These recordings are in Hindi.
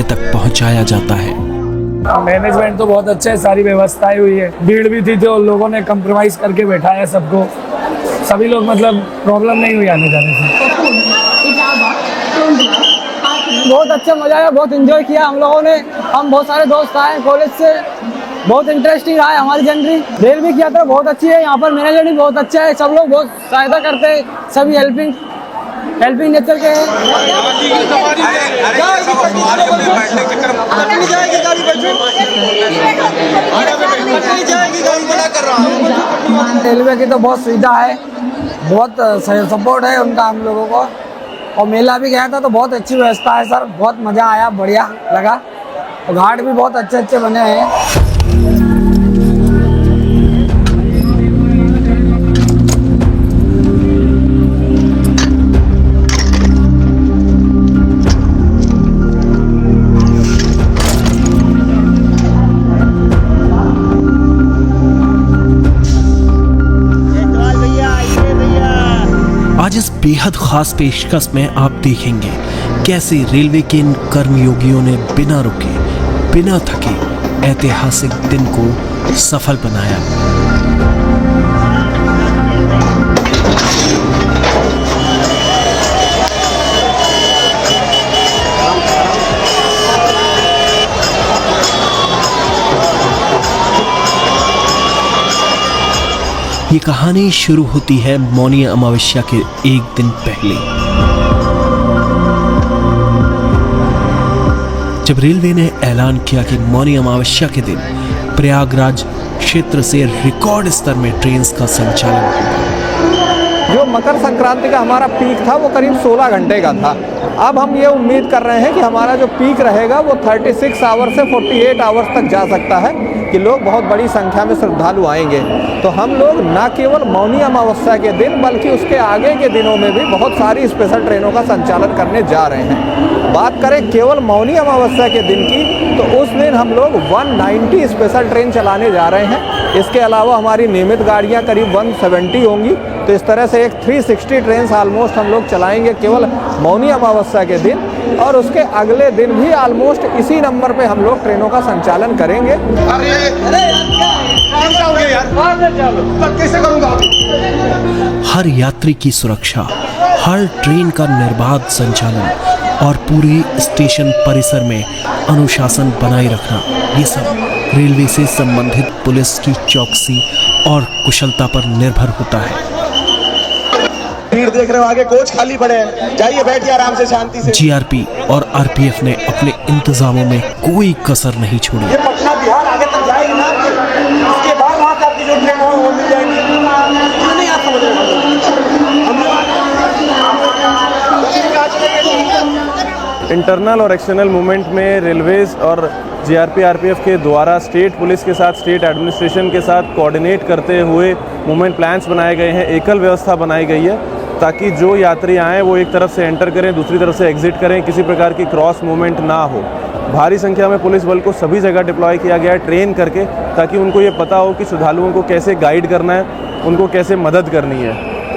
तक पहुंचाया जाता है। मैनेजमेंट तो बहुत अच्छा है, सारी व्यवस्थाएं हुई है। भीड़ भी थी तो लोगों ने कंप्रोमाइज करके बैठाया सबको, सभी लोग मतलब प्रॉब्लम नहीं हुई आने जाने से। बहुत अच्छा मजा आया, बहुत एंजॉय किया हम लोगों ने। हम बहुत सारे दोस्त आए कॉलेज से, बहुत इंटरेस्टिंग रहा है हमारी जर्नी। रेलवे की यात्रा बहुत अच्छी है, यहाँ पर मैनेजर भी बहुत अच्छा है, सब लोग बहुत सहायता करते हैं, सभी हेल्पिंग नेचर के हैं। रेलवे की तो बहुत सुविधा है, बहुत सपोर्ट है उनका हम लोगों को। और मेला भी गया था तो बहुत अच्छी व्यवस्था है सर, बहुत मज़ा आया, बढ़िया लगा। और घाट भी बहुत अच्छे अच्छे बने हैं। आज इस बेहद खास पेशकश में आप देखेंगे कैसे रेलवे के इन कर्मयोगियों ने बिना रुके, बिना थके ऐतिहासिक दिन को सफल बनाया। ये कहानी शुरू होती है मौनी अमावस्या के एक दिन पहले, जब रेलवे ने ऐलान किया कि मौनी अमावस्या के दिन प्रयागराज क्षेत्र से रिकॉर्ड स्तर में ट्रेन का संचालन होगा। जो मकर संक्रांति का हमारा पीक था वो करीब 16 घंटे का था। अब हम ये उम्मीद कर रहे हैं कि हमारा जो पीक रहेगा वो 36 आवर से 48 आवर्स तक जा सकता है, कि लोग बहुत बड़ी संख्या में श्रद्धालु आएंगे। तो हम लोग न केवल मौनी अमावस्या के दिन बल्कि उसके आगे के दिनों में भी बहुत सारी स्पेशल ट्रेनों का संचालन करने जा रहे हैं। बात करें केवल मौनी अमावस्या के दिन की, तो उस दिन हम लोग 190 स्पेशल ट्रेन चलाने जा रहे हैं। इसके अलावा हमारी नियमित गाड़ियाँ करीब 170 होंगी। तो इस तरह से एक 360 ट्रेन ऑलमोस्ट हम लोग चलाएंगे केवल मौनी अमावस्या के दिन, और उसके अगले दिन भी ऑलमोस्ट इसी नंबर पे हम लोग ट्रेनों का संचालन करेंगे। हर यात्री की सुरक्षा, हर ट्रेन का निर्बाध संचालन और पूरे स्टेशन परिसर में अनुशासन बनाए रखना, ये सब रेलवे से संबंधित पुलिस की चौकसी और कुशलता पर निर्भर होता है। भीड़ देख रहे हो, आगे कोच खाली पड़े हैं, जाइए बैठिए आराम से शांति से। जीआरपी और आरपीएफ ने अपने इंतजामों में कोई कसर नहीं छोड़ी। ये पटना बिहार आगे तक जाएगी ना, उसके बाद वहाँ से आपकी जो ट्रेन हो वो मिल जाएगी। नहीं आप समझ रहे हो। इंटरनल और एक्सटर्नल मूवमेंट में रेलवेज और जीआरपी आरपीएफ के द्वारा स्टेट पुलिस के साथ, स्टेट एडमिनिस्ट्रेशन के साथ कोऑर्डिनेट करते हुए मूवमेंट प्लान्स बनाए गए हैं। एकल व्यवस्था बनाई गई है ताकि जो यात्री आएँ वो एक तरफ से एंटर करें, दूसरी तरफ से एग्जिट करें, किसी प्रकार की क्रॉस मूवमेंट ना हो। भारी संख्या में पुलिस बल को सभी जगह डिप्लॉय किया गया है ट्रेन करके, ताकि उनको ये पता हो कि श्रद्धालुओं को कैसे गाइड करना है, उनको कैसे मदद करनी है।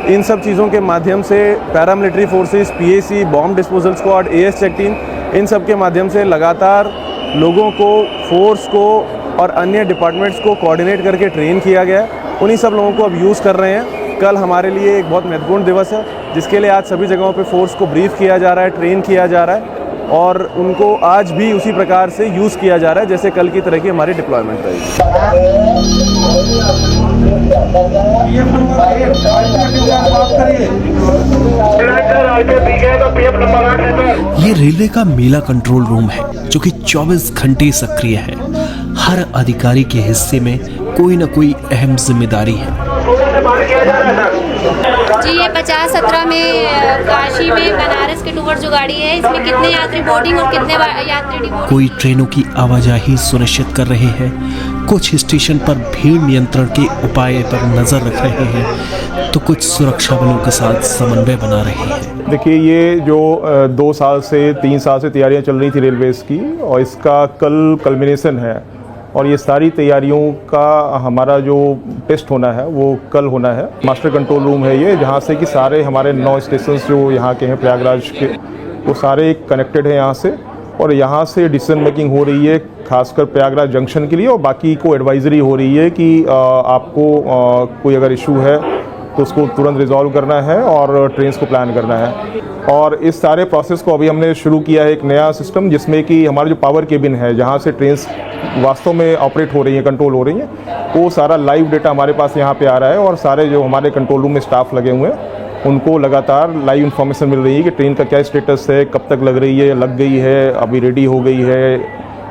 इन सब चीज़ों के माध्यम से paramilitary forces, PAC, bomb disposal squad, AS check team, इन सब के माध्यम से लगातार लोगों को, फोर्स को और अन्य डिपार्टमेंट्स को कोऑर्डिनेट करके ट्रेन किया गया है। उन्हीं सब लोगों को अब यूज़ कर रहे हैं। कल हमारे लिए एक बहुत महत्वपूर्ण दिवस है, जिसके लिए आज सभी जगहों पे फोर्स को ब्रीफ किया जा रहा है, ट्रेन किया जा रहा है, और उनको आज भी उसी प्रकार से यूज़ किया जा रहा है जैसे कल की तरह की हमारी डिप्लॉयमेंट रहेगी। ये रेलवे का मेला कंट्रोल रूम है जो कि 24 घंटे सक्रिय है। हर अधिकारी के हिस्से में कोई न कोई अहम जिम्मेदारी है। जी ये 50-17 में काशी में बनारस के टूवर जो गाड़ी है, इसमें कितने यात्री बोर्डिंग और कितने यात्री डिबोर्डिंग। कोई ट्रेनों की आवाजाही सुनिश्चित कर रहे हैं, कुछ स्टेशन पर भीड़ नियंत्रण के उपाय पर नजर रख रहे हैं, तो कुछ सुरक्षा बलों के साथ समन्वय बना रहे हैं। देखिए, ये जो 2 साल से 3 साल से तैयारियां चल रही थी रेलवेज़ की, और इसका कल कल्मिनेशन है, और ये सारी तैयारियों का हमारा जो टेस्ट होना है वो कल होना है। मास्टर कंट्रोल रूम है ये, जहाँ से कि सारे हमारे 9 स्टेशन जो यहाँ के हैं प्रयागराज के, वो सारे कनेक्टेड हैं यहाँ से, और यहाँ से डिसीजन मेकिंग हो रही है खासकर प्रयागराज जंक्शन के लिए, और बाकी को एडवाइजरी हो रही है कि आपको कोई अगर इशू है तो उसको तुरंत रिजॉल्व करना है और ट्रेन्स को प्लान करना है। और इस सारे प्रोसेस को अभी हमने शुरू किया है एक नया सिस्टम, जिसमें कि हमारा जो पावर केबिन है जहाँ से ट्रेन्स वास्तव में ऑपरेट हो रही हैं, कंट्रोल हो रही हैं, वो सारा लाइव डेटा हमारे पास यहाँ पे आ रहा है और सारे जो हमारे कंट्रोल रूम में स्टाफ लगे हुए हैं उनको लगातार लाइव इन्फॉर्मेशन मिल रही है कि ट्रेन का क्या स्टेटस है, कब तक लग रही है, लग गई है, अभी रेडी हो गई है,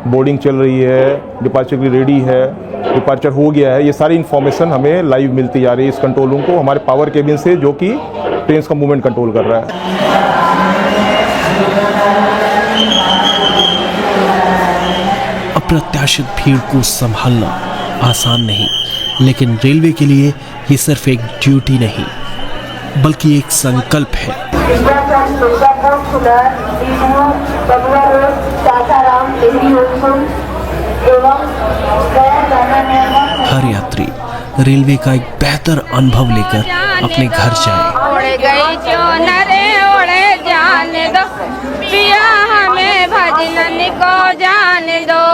बोर्डिंग चल रही है, डिपार्चर के लिए रेडी है, डिपार्चर हो गया है। ये सारी इन्फॉर्मेशन हमें लाइव मिलती जा रही है इस कंट्रोल रूम को हमारे पावर केबिन से, जो कि ट्रेन का मूवमेंट कंट्रोल कर रहा है। अप्रत्याशित भीड़ को संभालना आसान नहीं, लेकिन रेलवे के लिए ये सिर्फ एक ड्यूटी नहीं बल्कि एक संकल्प है। हर यात्री रेलवे का एक बेहतर अनुभव लेकर अपने घर जाए। उड़ गई ओढ़े जाने दो पिया हमें भजन को जाने दो।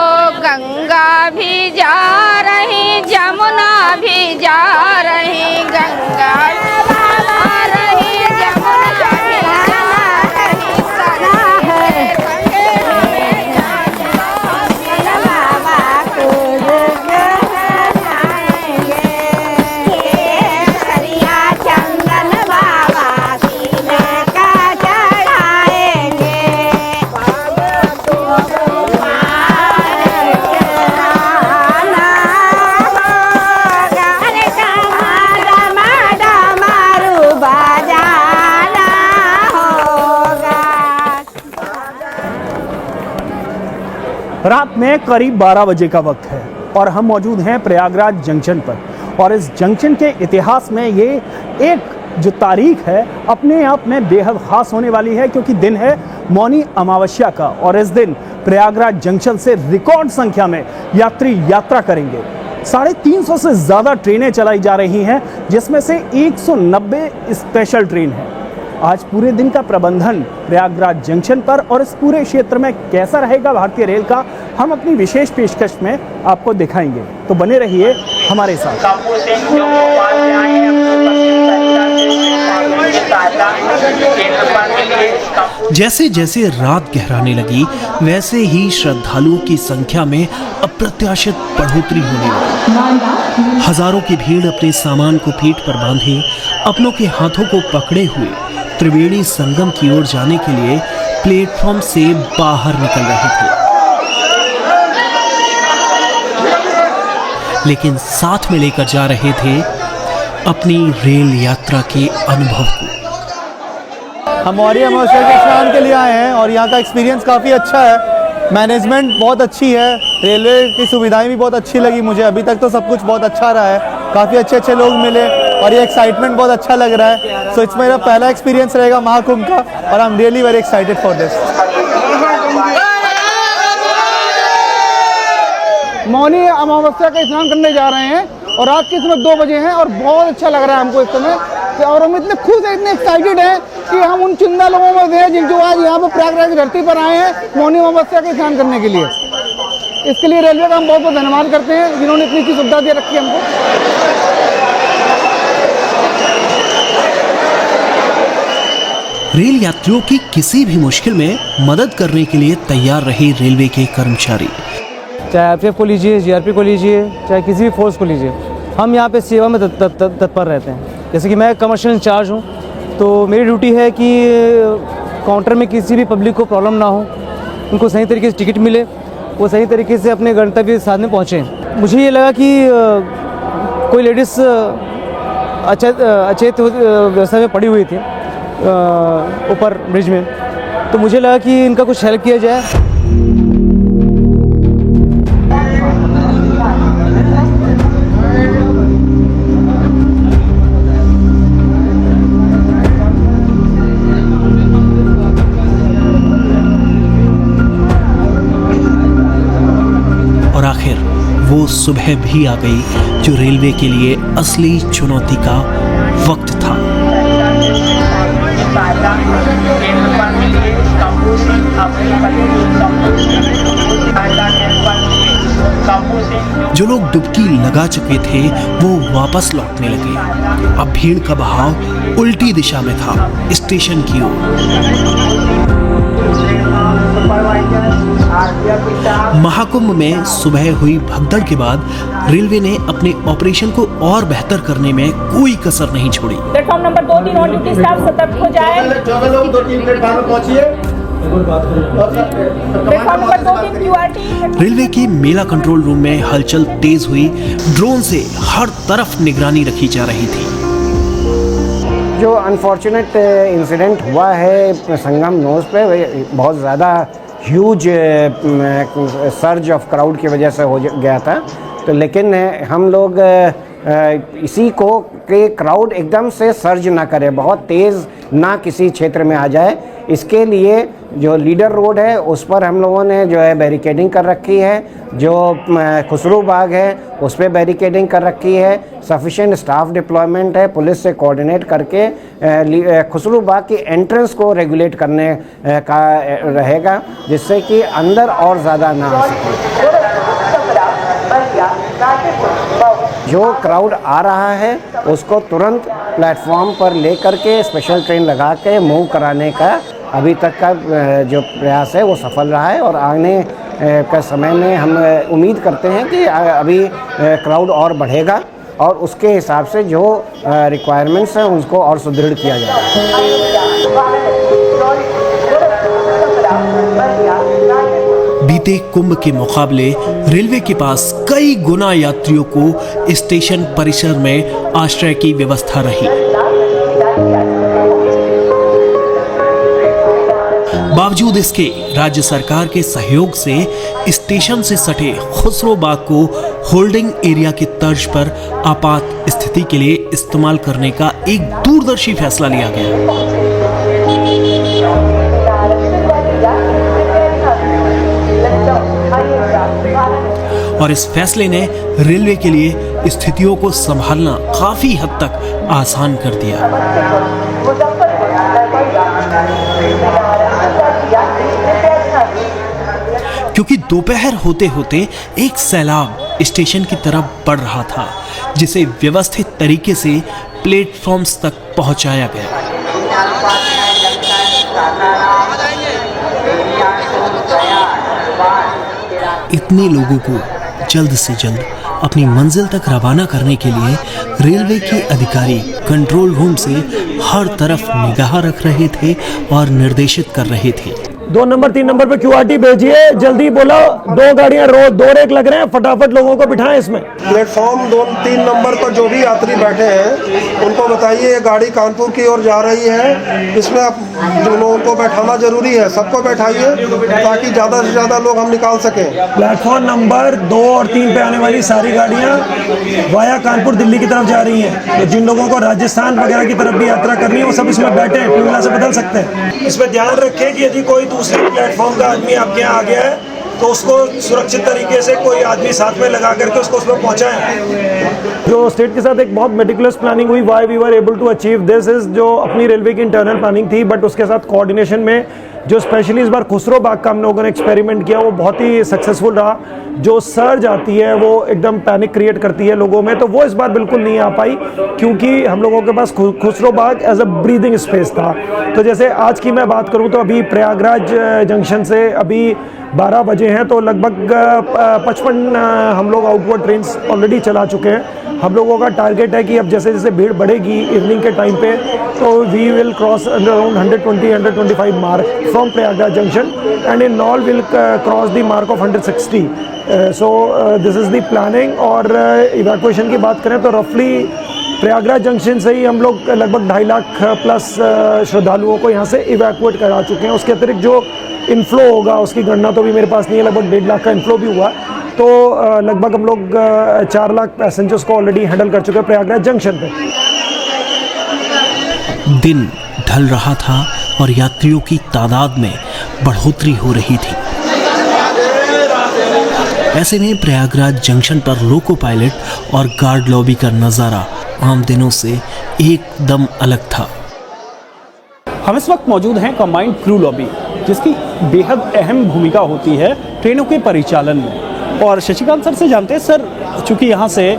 गंगा भी जा रही जमुना भी जा रही, गंगा आ रही जमुना भी जा रही, सना है संगे हमें जाने दो। बाबा को रात में करीब 12 बजे का वक्त है और हम मौजूद हैं प्रयागराज जंक्शन पर। और इस जंक्शन के इतिहास में ये एक जो तारीख है अपने आप में बेहद ख़ास होने वाली है, क्योंकि दिन है मौनी अमावस्या का और इस दिन प्रयागराज जंक्शन से रिकॉर्ड संख्या में यात्री यात्रा करेंगे। 350 से ज़्यादा ट्रेनें चलाई जा रही हैं, जिसमें से 190 स्पेशल ट्रेन है। आज पूरे दिन का प्रबंधन प्रयागराज जंक्शन पर और इस पूरे क्षेत्र में कैसा रहेगा भारतीय रेल का, हम अपनी विशेष पेशकश में आपको दिखाएंगे। तो बने रहिए हमारे साथ। जैसे जैसे रात गहराने लगी वैसे ही श्रद्धालुओं की संख्या में अप्रत्याशित बढ़ोतरी होने लगी। हजारों की भीड़ अपने सामान को पीठ पर बांधे अपनों के हाथों को पकड़े हुए त्रिवेणी संगम की ओर जाने के लिए प्लेटफॉर्म से बाहर निकल रहे थे, लेकिन साथ में लेकर जा रहे थे अपनी रेल यात्रा के अनुभव को। हम मौनी अमावस्या के स्नान के लिए आए हैं और यहाँ का एक्सपीरियंस काफ़ी अच्छा है। मैनेजमेंट बहुत अच्छी है, रेलवे की सुविधाएं भी बहुत अच्छी लगी मुझे। अभी तक तो सब कुछ बहुत अच्छा रहा है, काफ़ी अच्छे लोग मिले और ये एक्साइटमेंट बहुत अच्छा लग रहा है। सो इट्स मेरा पहला एक्सपीरियंस रहेगा महाकुंभ का और I am really very excited for this. Mauni Amavasya का स्नान करने जा रहे हैं और रात के समय 2 बजे हैं और बहुत अच्छा लग रहा है हमको इस समय, और हम इतने खुश हैं, इतने एक्साइटेड हैं कि हम उन चुनिंदा लोगों में से हैं जो आज यहाँ पर प्रयागराज धरती पर आए हैं मौनी अमावस्या का स्नान करने के लिए। इसके लिए रेलवे का हम बहुत बहुत धन्यवाद करते हैं जिन्होंने इतनी अच्छी सुविधा दे रखी है हमको। रेल यात्रियों की किसी भी मुश्किल में मदद करने के लिए तैयार रहे रेलवे के कर्मचारी। चाहे आरपीएफ को लीजिए, जीआरपी को लीजिए, चाहे किसी भी फोर्स को लीजिए, हम यहाँ पे सेवा में तत्पर रहते हैं। जैसे कि मैं कमर्शियल इंचार्ज हूँ, तो मेरी ड्यूटी है कि काउंटर में किसी भी पब्लिक को प्रॉब्लम ना हो, उनको सही तरीके से टिकट मिले, वो सही तरीके से अपने गंतव्य स्थान में पहुँचें। मुझे ये लगा कि कोई लेडीज़ अचेत व्यवस्था में पड़ी हुई थी ऊपर ब्रिज में, तो मुझे लगा कि इनका कुछ हेल्प किया जाए। और आखिर वो सुबह भी आ गई जो रेलवे के लिए असली चुनौती का वक्त था। केंद्र पर मिलिए जो लोग डुबकी लगा चुके थे वो वापस लौटने लगे। अब भीड़ का बहाव उल्टी दिशा में था, स्टेशन की ओर। महाकुंभ में सुबह हुई भगदड़ के बाद रेलवे ने अपने ऑपरेशन को और बेहतर करने में कोई कसर नहीं छोड़ी। Platform number 2, 3 on duty staff सतर्क हो जाए। Platform number 2, 3 QRT। रेलवे के मेला कंट्रोल रूम में हलचल तेज हुई। ड्रोन से हर तरफ निगरानी रखी जा रही थी। जो अनफॉर्चुनेट इंसिडेंट हुआ है संगम नोज पे, बहुत ज़्यादा ह्यूज सर्ज ऑफ क्राउड की वजह से हो गया था। तो लेकिन हम लोग इसी को कि क्राउड एकदम से सर्ज ना करे, बहुत तेज़ ना किसी क्षेत्र में आ जाए, इसके लिए जो लीडर रोड है उस पर हम लोगों ने जो है बैरिकेडिंग कर रखी है। जो खुसरू बाग है उस पर बैरिकेडिंग कर रखी है। सफिशिएंट स्टाफ डिप्लॉयमेंट है, पुलिस से कोऑर्डिनेट करके खुसरू बाग की एंट्रेंस को रेगुलेट करने का रहेगा, जिससे कि अंदर और ज़्यादा ना आ सके। जो क्राउड आ रहा है उसको तुरंत प्लेटफॉर्म पर ले करके स्पेशल ट्रेन लगा के मूव कराने का अभी तक का जो प्रयास है वो सफल रहा है। और आने का समय में हम उम्मीद करते हैं कि अभी क्राउड और बढ़ेगा और उसके हिसाब से जो रिक्वायरमेंट्स हैं उसको और सुदृढ़ किया जाएगा। बीते कुंभ के मुकाबले रेलवे के पास कई गुना यात्रियों को स्टेशन परिसर में आश्रय की व्यवस्था रही। बावजूद इसके राज्य सरकार के सहयोग से स्टेशन से सटे खुसरो बाग को होल्डिंग एरिया की तर्ज पर आपात स्थिति के लिए इस्तेमाल करने का एक दूरदर्शी फैसला लिया गया। और इस फैसले ने रेलवे के लिए स्थितियों को संभालना काफी हद तक आसान कर दिया। क्योंकि दोपहर होते होते एक सैलाब स्टेशन की तरफ बढ़ रहा था, जिसे व्यवस्थित तरीके से प्लेटफॉर्म्स तक पहुंचाया गया। इतने लोगों को जल्द से जल्द अपनी मंजिल तक रवाना करने के लिए रेलवे के अधिकारी कंट्रोल रूम से हर तरफ निगाह रख रहे थे और निर्देशित कर रहे थे। 2 नंबर 3 नंबर पे QRT भेजिए, जल्दी बोलो। 2 गाड़ियां रोज 2 रेक लग रहे हैं, फटाफट लोगों को बिठाएं इसमें। प्लेटफॉर्म 2-3 नंबर पर जो भी यात्री बैठे हैं उनको बताइए ये गाड़ी कानपुर की ओर जा रही है, इसमें आप जो लोगों को बैठाना जरूरी है, सबको बैठाइए ताकि ज़्यादा से ज़्यादा लोग हम निकाल सकें। प्लेटफॉर्म नंबर 2 और 3 पे आने वाली सारी गाड़ियाँ वाया कानपुर दिल्ली की तरफ जा रही हैं। तो जिन लोगों को राजस्थान वगैरह की तरफ भी यात्रा करनी है वो सब इसमें बैठे ट्यूबला से बदल सकते हैं। इसमें ध्यान रखें कि यदि कोई दूसरे प्लेटफॉर्म का आदमी आपके यहाँ आ गया है तो उसको सुरक्षित तरीके से कोई आदमी साथ में लगा करके उसको उसमें पहुँचाएं। जो स्टेट के साथ एक बहुत मेटिकुलस प्लानिंग हुई, why we were able to achieve this is जो अपनी रेलवे की इंटरनल प्लानिंग थी, बट उसके साथ कोऑर्डिनेशन में जो स्पेशली इस बार खुसरो बाग का हम लोगों ने एक्सपेरिमेंट किया वो बहुत ही सक्सेसफुल रहा। जो सर्ज आती है वो एकदम पैनिक क्रिएट करती है लोगों में, तो वो इस बार बिल्कुल नहीं आ पाई क्योंकि हम लोगों के पास खुसरो बाग एज अ ब्रीदिंग स्पेस था। तो जैसे आज की मैं बात करूं तो अभी प्रयागराज जंक्शन से अभी 12 बजे हैं तो लगभग 55 हम लोग आउटवर्ड ट्रेन ऑलरेडी चला चुके हैं। हम लोगों का टारगेट है कि अब जैसे जैसे भीड़ बढ़ेगी इवनिंग के टाइम पे तो we will cross around 120-125 mark from Prayagraj junction and in all will cross the mark of 160। So this is the planning. और इवैक्यूएशन की बात करें तो रफली प्रयागराज जंक्शन से ही हम लोग लगभग 2.5 लाख प्लस श्रद्धालुओं को यहाँ से इवैक्यूएट करा चुके हैं। उसके अतिरिक्त जो इनफ्लो होगा उसकी गणना तो भी मेरे पास नहीं है, लगभग 1.5 लाख का इनफ्लो भी हुआ। तो लगभग हम लोग 4 लाख पैसेंजर्स को ऑलरेडी हैंडल कर चुके हैं प्रयागराज जंक्शन पे। दिन ढल रहा था और यात्रियों की तादाद में बढ़ोतरी हो रही थी। ऐसे में प्रयागराज जंक्शन पर लोको पायलट और गार्ड लॉबी का नज़ारा आम दिनों से एकदम अलग था। हम इस वक्त मौजूद हैं कंबाइंड क्रू लॉबी। जिसकी बेहद अहम भूमिका होती है ट्रेनों के परिचालन में। और शशिकांत सर से जानते हैं, सर चूँकि यहाँ से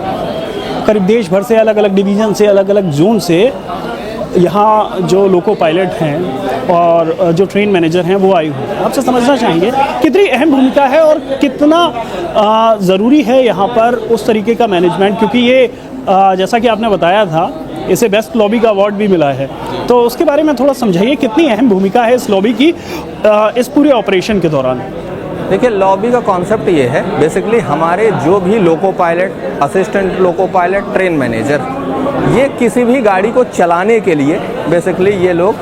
करीब देश भर से अलग अलग डिवीज़न से, अलग अलग जोन से यहाँ जो लोको पायलट हैं और जो ट्रेन मैनेजर हैं वो आए हुए हैं, आपसे समझना चाहेंगे कितनी अहम भूमिका है और कितना ज़रूरी है यहाँ पर उस तरीके का मैनेजमेंट, क्योंकि ये जैसा कि आपने बताया था इसे बेस्ट लॉबी का अवार्ड भी मिला है, तो उसके बारे में थोड़ा समझाइए कितनी अहम भूमिका है इस लॉबी की इस पूरे ऑपरेशन के दौरान। देखिए, लॉबी का कॉन्सेप्ट ये है, बेसिकली हमारे जो भी loco pilot, assistant loco pilot, train manager, ये किसी भी गाड़ी को चलाने के लिए बेसिकली ये लोग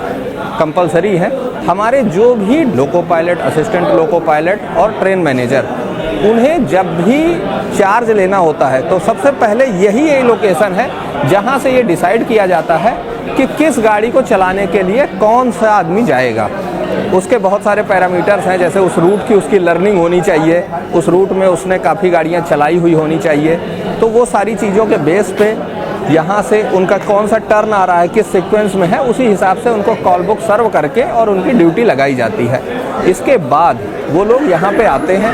कंपलसरी हैं। हमारे जो भी loco pilot, assistant loco pilot और ट्रेन मैनेजर, उन्हें जब भी चार्ज लेना होता है तो सबसे पहले यही लोकेशन है जहां से ये डिसाइड किया जाता है कि किस गाड़ी को चलाने के लिए कौन सा आदमी जाएगा। उसके बहुत सारे पैरामीटर्स हैं, जैसे उस रूट की उसकी लर्निंग होनी चाहिए, उस रूट में उसने काफ़ी गाड़ियां चलाई हुई होनी चाहिए। तो वो सारी चीज़ों के बेस पे यहाँ से उनका कौन सा टर्न आ रहा है, किस सीक्वेंस में है, उसी हिसाब से उनको कॉल बुक सर्व करके और उनकी ड्यूटी लगाई जाती है। इसके बाद वो लोग यहाँ पे आते हैं,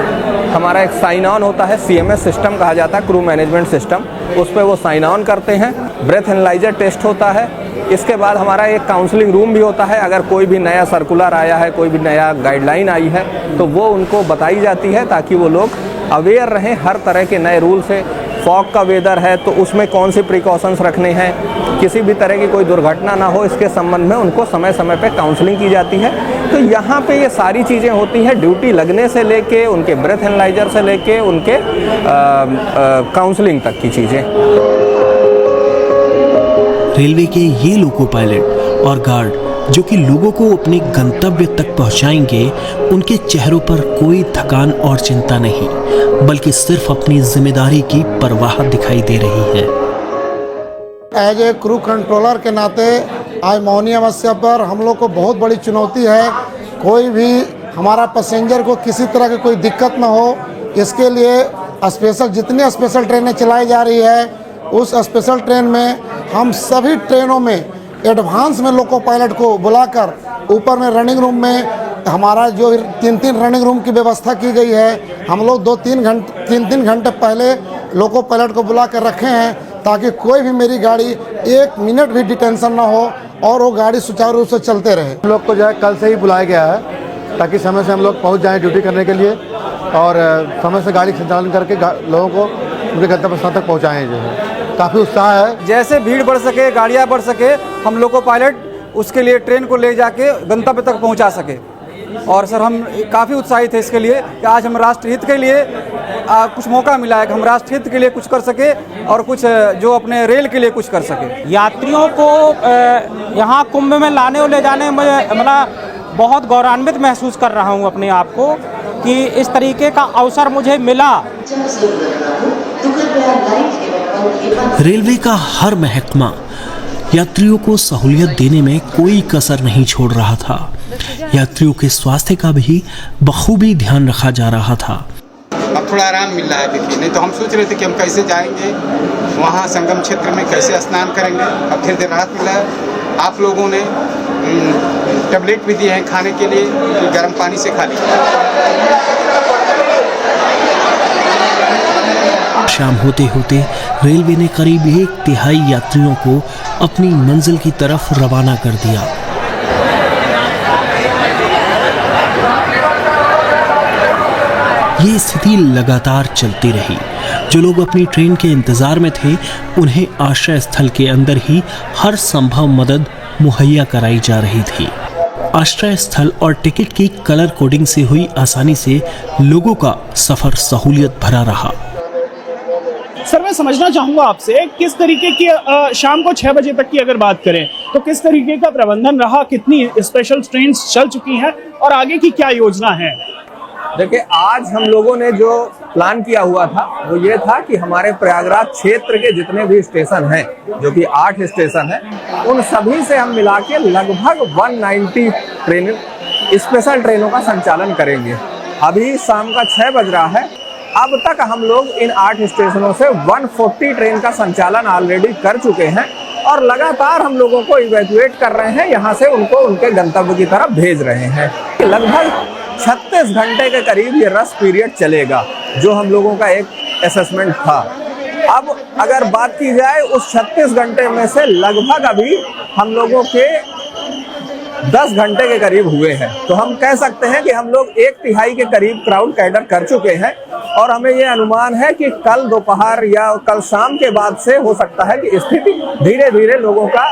हमारा एक साइन ऑन होता है, CMS सिस्टम कहा जाता है, क्रू मैनेजमेंट सिस्टम, उस पर वो साइन ऑन करते हैं, ब्रेथ एनालाइजर टेस्ट होता है। इसके बाद हमारा एक काउंसलिंग रूम भी होता है, अगर कोई भी नया सर्कुलर आया है, कोई भी नया गाइडलाइन आई है तो वो उनको बताई जाती है ताकि वो लोग अवेयर रहें हर तरह के नए रूल से। फॉग का वेदर है तो उसमें कौन से प्रिकॉशंस रखने हैं, किसी भी तरह की कोई दुर्घटना ना हो, इसके संबंध में उनको समय समय पे काउंसलिंग की जाती है। तो यहाँ पे ये सारी चीज़ें होती हैं, ड्यूटी लगने से लेके उनके ब्रेथ एनालाइजर से लेके उनके काउंसलिंग तक की चीज़ें। रेलवे के ये लोको पायलट और गार्ड जो कि लोगों को अपने गंतव्य तक पहुंचाएंगे, उनके चेहरों पर कोई थकान और चिंता नहीं, बल्कि सिर्फ अपनी जिम्मेदारी की परवाह दिखाई दे रही है। एज ए क्रू कंट्रोलर के नाते आज मौनी अमावस्या पर हम लोग को बहुत बड़ी चुनौती है, कोई भी हमारा पैसेंजर को किसी तरह की कोई दिक्कत ना हो, इसके लिए स्पेशल जितनी स्पेशल ट्रेनें चलाई जा रही है, उस स्पेशल ट्रेन में हम सभी ट्रेनों में एडवांस में लोको पायलट को बुलाकर ऊपर में रनिंग रूम में हमारा जो 3-3 रनिंग रूम की व्यवस्था की गई है, हम लोग 3-3 घंटे पहले लोको पायलट को बुला कर रखे हैं ताकि कोई भी मेरी गाड़ी 1 मिनट भी डिटेंशन ना हो और वो गाड़ी सुचारू रूप से चलते रहे। हम लोग को जो है कल से ही बुलाया गया है ताकि समय से हम लोग पहुंच जाएं ड्यूटी करने के लिए और समय से गाड़ी संचालन करके लोगों को उनके गंतव्य स्थान तक पहुँचाएँ। जो है काफ़ी उत्साह है, जैसे भीड़ बढ़ सके, गाड़ियाँ बढ़ सके, हम लोको पायलट उसके लिए ट्रेन को ले जाके गंतव्य तक पहुंचा सके। और सर हम काफ़ी उत्साहित है इसके लिए कि आज हम राष्ट्रहित के लिए कुछ मौका मिला है कि हम राष्ट्रहित के लिए कुछ कर सके और कुछ जो अपने रेल के लिए कुछ कर सके। यात्रियों को यहाँ कुंभ में लाने और ले जाने में मतलब बहुत गौरवान्वित महसूस कर रहा हूँ अपने आप को कि इस तरीके का अवसर मुझे मिला। रेलवे का हर महकमा यात्रियों को सहूलियत देने में कोई कसर नहीं छोड़ रहा था। यात्रियों के स्वास्थ्य का भी बखूबी ध्यान रखा जा रहा था। अब थोड़ा आराम मिल रहा है, देखिए, नहीं तो हम सोच रहे थे कि हम कैसे जाएंगे वहाँ संगम क्षेत्र में, कैसे स्नान करेंगे। अब फिर देर रात मिला है। आप लोगों ने टैबलेट भी दिए हैं खाने के लिए, गर्म पानी से खा लीजिए। शाम होते होते रेलवे ने करीब 1/3 यात्रियों को अपनी मंजिल की तरफ रवाना कर दिया। ये स्थिति लगातार चलती रही। जो लोग अपनी ट्रेन के इंतजार में थे, उन्हें आश्रय स्थल के अंदर ही हर संभव मदद मुहैया कराई जा रही थी। आश्रय स्थल और टिकट की कलर कोडिंग से हुई आसानी से लोगों का सफर सहूलियत भरा रहा। सर मैं समझना चाहूँगा आपसे किस तरीके की शाम को 6 बजे तक की अगर बात करें तो किस तरीके का प्रबंधन रहा, कितनी स्पेशल ट्रेन चल चुकी हैं और आगे की क्या योजना है? देखिए, आज हम लोगों ने जो प्लान किया हुआ था वो ये था कि हमारे प्रयागराज क्षेत्र के जितने भी स्टेशन हैं, जो कि 8 स्टेशन हैं, उन सभी से हम मिला के लगभग 190 ट्रेन स्पेशल ट्रेनों का संचालन करेंगे। अभी शाम का 6 बज रहा है। अब तक हम लोग इन 8 स्टेशनों से 140 ट्रेन का संचालन ऑलरेडी कर चुके हैं और लगातार हम लोगों को इवैक्यूएट कर रहे हैं, यहाँ से उनको उनके गंतव्य की तरफ भेज रहे हैं। लगभग 36 घंटे के करीब ये रश पीरियड चलेगा, जो हम लोगों का एक असेसमेंट था। अब अगर बात की जाए उस 36 घंटे में से लगभग अभी हम लोगों के 10 घंटे के करीब हुए हैं, तो हम कह सकते हैं कि हम लोग 1/3 के करीब क्राउड कैटर कर चुके हैं। और हमें ये अनुमान है कि कल दोपहर या कल शाम के बाद से हो सकता है कि स्थिति धीरे धीरे लोगों का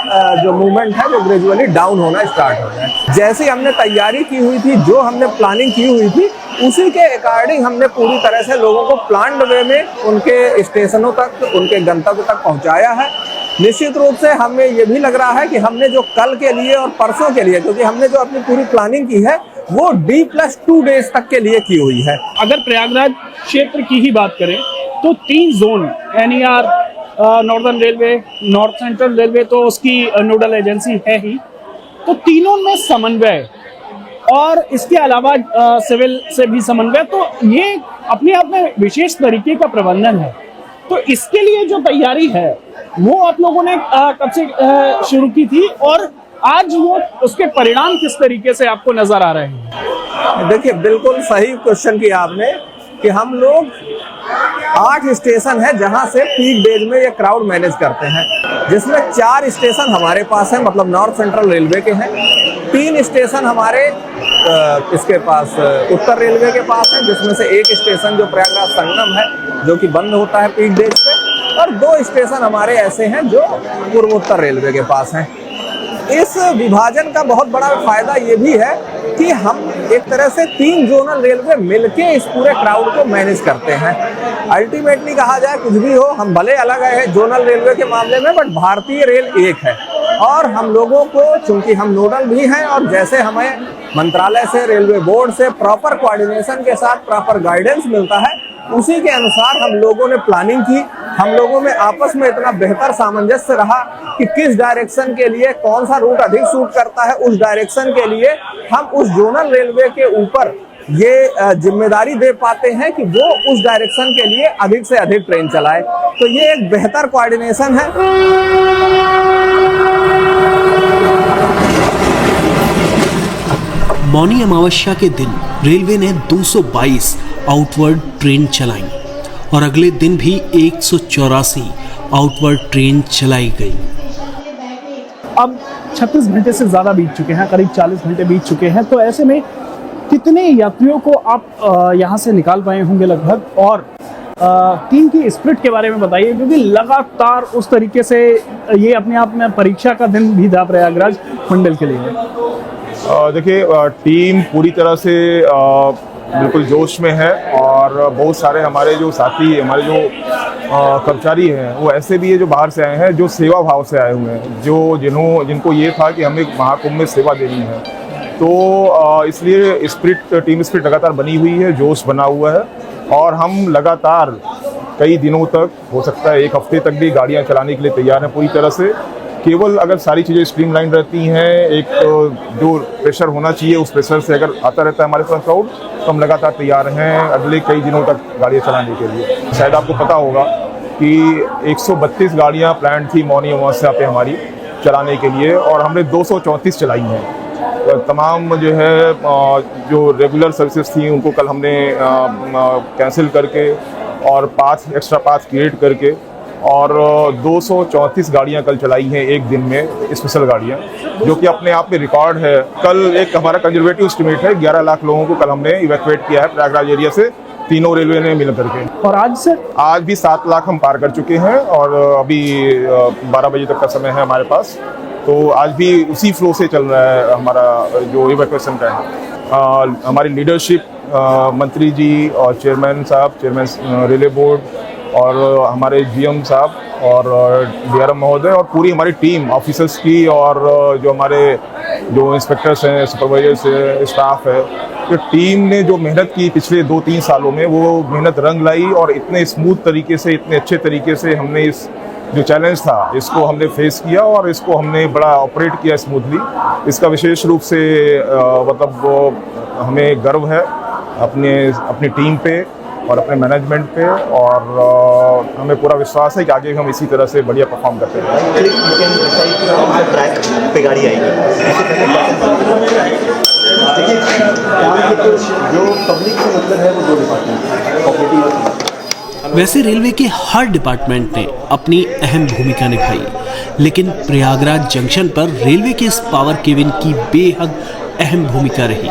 जो मूवमेंट है वो ग्रेजुअली डाउन होना स्टार्ट हो जाए। जैसी हमने तैयारी की हुई थी, जो हमने प्लानिंग की हुई थी, उसी के अकॉर्डिंग हमने पूरी तरह से लोगों को प्लान्ड वे में उनके स्टेशनों तक, उनके गंतव्य तक पहुंचाया है। निश्चित रूप से हमें ये भी लग रहा है कि हमने जो कल के लिए और परसों के लिए, क्योंकि हमने जो अपनी पूरी प्लानिंग की है वो D+2 डेज तक के लिए की हुई है। अगर प्रयागराज क्षेत्र की ही बात करें तो 3 zone NER, northern railway, north central railway तो उसकी नोडल एजेंसी है ही, तो तीनों में समन्वय और इसके अलावा सिविल से भी समन्वय, तो ये अपने आप में विशेष तरीके का प्रबंधन है। तो इसके लिए जो तैयारी है वो आप लोगों ने कब से शुरू की थी और आज वो उसके परिणाम किस तरीके से आपको नजर आ रहे हैं? देखिए, बिल्कुल सही क्वेश्चन किया आपने कि हम लोग 8 स्टेशन है जहां से पीक डेज में ये क्राउड मैनेज करते हैं, जिसमें 4 स्टेशन हमारे पास है, मतलब नॉर्थ सेंट्रल रेलवे के हैं। 3 स्टेशन हमारे इसके पास उत्तर रेलवे के पास है, जिसमें से एक स्टेशन जो प्रयागराज संगम है जो कि बंद होता है पीक डेज पे, और 2 स्टेशन हमारे ऐसे हैं जो पूर्वोत्तर रेलवे के पास हैं। इस विभाजन का बहुत बड़ा फायदा ये भी है कि हम एक तरह से 3 जोनल रेलवे मिलके इस पूरे क्राउड को मैनेज करते हैं। अल्टीमेटली कहा जाए कुछ भी हो, हम भले अलग है जोनल रेलवे के मामले में, बट भारतीय रेल एक है। और हम लोगों को, चूंकि हम नोडल भी हैं और जैसे हमें मंत्रालय से, रेलवे बोर्ड से प्रॉपर कोऑर्डिनेशन के साथ प्रॉपर गाइडेंस मिलता है, उसी के अनुसार हम लोगों ने प्लानिंग की। हम लोगों में आपस में इतना बेहतर सामंजस्य रहा कि किस डायरेक्शन के लिए कौन सा रूट अधिक सूट करता है, उस डायरेक्शन के लिए हम उस जोनल रेलवे के ऊपर ये जिम्मेदारी दे पाते हैं कि वो उस डायरेक्शन के लिए अधिक से अधिक ट्रेन चलाए। तो ये एक बेहतर कोऑर्डिनेशन है। मौनी अमावस्या के दिन रेलवे ने 222 आउटवर्ड ट्रेन चलाई और अगले दिन भी 184 आउटवर्ड ट्रेन चलाई गई। अब 36 घंटे से ज़्यादा बीत चुके हैं, करीब 40 घंटे बीत चुके हैं, तो ऐसे में कितने यात्रियों को आप यहाँ से निकाल पाए होंगे लगभग, और टीम की स्पिरिट के बारे में बताइए, क्योंकि लगातार उस तरीके से ये अपने आप में परीक्षा का दिन भी था प्रयागराज मंडल के लिए। देखिए, टीम पूरी तरह से बिल्कुल जोश में है और बहुत सारे हमारे जो साथी, हमारे जो कर्मचारी हैं वो ऐसे भी है जो बाहर से आए हैं, जो सेवा भाव से आए हुए हैं, जिनको ये था कि हमें महाकुंभ में सेवा देनी है। तो इसलिए टीम स्पिरिट लगातार बनी हुई है, जोश बना हुआ है और हम लगातार कई दिनों तक, हो सकता है 1 हफ्ते तक भी गाड़ियाँ चलाने के लिए तैयार हैं पूरी तरह से। केवल अगर सारी चीज़ें स्ट्रीमलाइन रहती हैं, एक जो प्रेशर होना चाहिए उस प्रेशर से अगर आता रहता है हमारे पास क्राउड, तो हम लगातार तैयार हैं अगले कई दिनों तक गाड़ियाँ चलाने के लिए। शायद आपको पता होगा कि 132 गाड़ियाँ प्लान थी मौनी अमावस्या पे हमारी चलाने के लिए, और हमने 234 चलाई हैं। तमाम जो है जो रेगुलर सर्विसेज थी उनको कल हमने कैंसिल करके और एक्स्ट्रा पाथ क्रिएट करके और 234 गाड़ियां कल चलाई हैं एक दिन में, स्पेशल गाड़ियां, जो कि अपने आप में रिकॉर्ड है। कल एक हमारा कंजर्वेटिव एस्टिमेट है 11 लाख लोगों को कल हमने इवैक्यूएट किया है प्रयागराज एरिया से, तीनों रेलवे ने मिल करके। और आज भी 7 लाख हम पार कर चुके हैं और अभी 12 बजे तक का समय है हमारे पास, तो आज भी उसी फ्लो से चल रहा है हमारा जो इवैक्यूएशन का है। हमारी लीडरशिप, मंत्री जी और चेयरमैन रेलवे बोर्ड और हमारे GM साहब और DRM महोदय और पूरी हमारी टीम ऑफिसर्स की, और जो हमारे जो इंस्पेक्टर्स हैं, सुपरवाइजर्स हैं, स्टाफ है, जो टीम ने जो मेहनत की पिछले 2-3 सालों में, वो मेहनत रंग लाई और इतने स्मूथ तरीके से, इतने अच्छे तरीके से हमने इस जो चैलेंज था इसको हमने फेस किया और इसको हमने बड़ा ऑपरेट किया स्मूथली। इसका विशेष रूप से मतलब हमें गर्व है अपनी टीम पे और अपने मैनेजमेंट पे, और हमें पूरा विश्वास है कि आगे हम इसी तरह से बढ़िया परफॉर्म करते रहेंगे। ट्रैक पे गाड़ी आएगी, देखिए जो पब्लिक से मतलब है वो दो डिपार्टमेंट ऑपरेटिंग। वैसे रेलवे के हर डिपार्टमेंट ने अपनी अहम भूमिका निभाई, लेकिन प्रयागराज जंक्शन पर रेलवे के इस पावर केबिन की बेहद अहम भूमिका रही।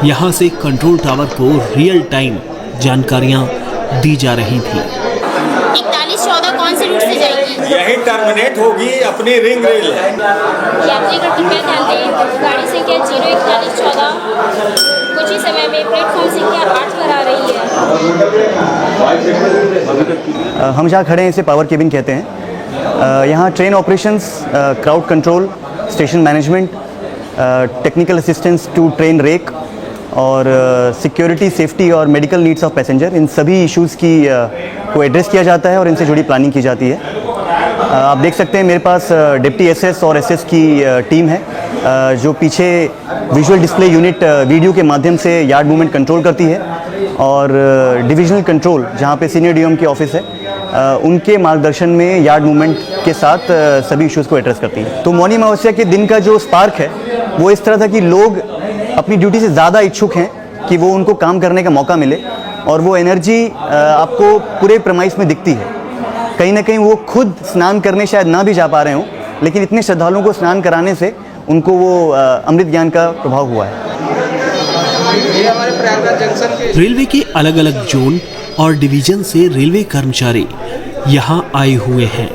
यहाँ से कंट्रोल टावर को रियल टाइम जानकारियाँ दी जा रही थी। 4114 कौन से रूट से जाएगी? यही टर्मिनेट होगी, अपनी रिंग रेल है। यात्रीगण कृपया ध्यान दें, गाड़ी संख्या 04114 कुछ ही समय में प्लेटफॉर्म संख्या 8 पर आ रही है। हम जहाँ खड़े हैं इसे पावर केबिन कहते हैं। यहाँ train operations, crowd control, station management, technical assistance to train rake और सिक्योरिटी, सेफ्टी और मेडिकल नीड्स ऑफ पैसेंजर, इन सभी इश्यूज़ की को एड्रेस किया जाता है और इनसे जुड़ी प्लानिंग की जाती है। आप देख सकते हैं मेरे पास डिप्टी एसएस और एसएस की टीम है जो पीछे विजुअल डिस्प्ले यूनिट वीडियो के माध्यम से यार्ड मूवमेंट कंट्रोल करती है, और डिविजनल कंट्रोल जहां पे सीनियर डीएम की ऑफिस है उनके मार्गदर्शन में यार्ड मूवमेंट के साथ सभी इश्यूज़ को एड्रेस करती है। तो मौनी अमावस्या के दिन का जो स्पार्क है वो इस तरह था कि लोग अपनी ड्यूटी से ज़्यादा इच्छुक हैं कि वो उनको काम करने का मौका मिले, और वो एनर्जी आपको पूरे प्रमाइस में दिखती है। कहीं ना कहीं वो खुद स्नान करने शायद ना भी जा पा रहे हों, लेकिन इतने श्रद्धालुओं को स्नान कराने से उनको वो अमृत ज्ञान का प्रभाव हुआ है। ये हमारे प्रयागराज जंक्शन के रेलवे के अलग अलग जोन और डिवीजन से रेलवे कर्मचारी यहाँ आए हुए हैं।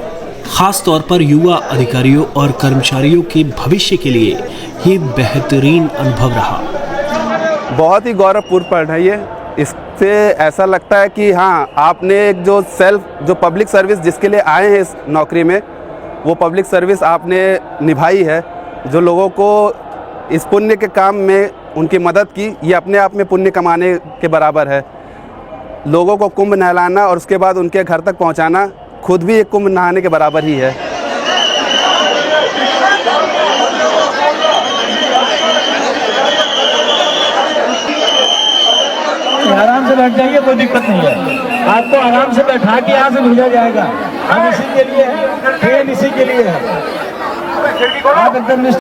खास तौर पर युवा अधिकारियों और कर्मचारियों के भविष्य के लिए ये बेहतरीन अनुभव रहा। बहुत ही गौरवपूर्ण पल है ये। इससे ऐसा लगता है कि हाँ, आपने एक जो पब्लिक सर्विस जिसके लिए आए हैं इस नौकरी में, वो पब्लिक सर्विस आपने निभाई है। जो लोगों को इस पुण्य के काम में उनकी मदद की, ये अपने आप में पुण्य कमाने के बराबर है। लोगों को कुंभ नहलाना और उसके बाद उनके घर तक पहुंचाना खुद भी एक कुंभ नहाने के बराबर ही है। आराम से बैठ जाइए, कोई दिक्कत नहीं है। आपको आराम से बैठा के यहाँ से भेजा जाएगा। हम इसी के लिए हैं, ट्रेन इसी के लिए है। आप एकदम